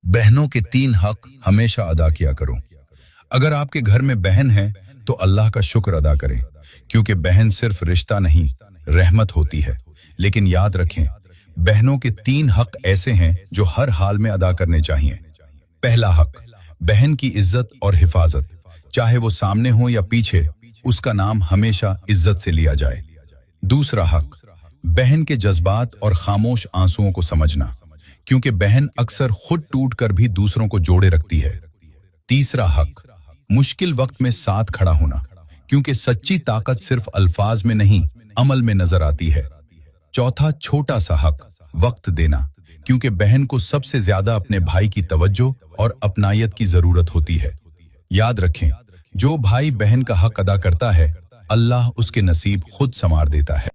बहनों के 3 हक हमेशा अदा किया करो। अगर आपके घर में बहन है तो अल्लाह का शुक्र अदा करें, क्योंकि बहन सिर्फ रिश्ता नहीं, रहमत होती है। लेकिन याद रखें, बहनों के 3 हक ऐसे हैं जो हर हाल में अदा करने चाहिए। पहला हक, बहन की इज्जत और हिफाजत। चाहे वो सामने हो या पीछे, उसका नाम हमेशा इज्जत से लिया जाए। दूसरा हक, बहन के जज्बात और खामोश आंसुओं को समझना, क्योंकि बहन अक्सर खुद टूट कर भी दूसरों को जोड़े रखती है। तीसरा हक, मुश्किल वक्त में साथ खड़ा होना, क्योंकि सच्ची ताकत सिर्फ अल्फाज में नहीं, अमल में नजर आती है। चौथा छोटा सा हक, वक्त देना, क्योंकि बहन को सबसे ज्यादा अपने भाई की तवज्जो और अपनायत की जरूरत होती है। याद रखें, जो भाई बहन का हक अदा करता है, अल्लाह उसके नसीब खुद संवार देता है।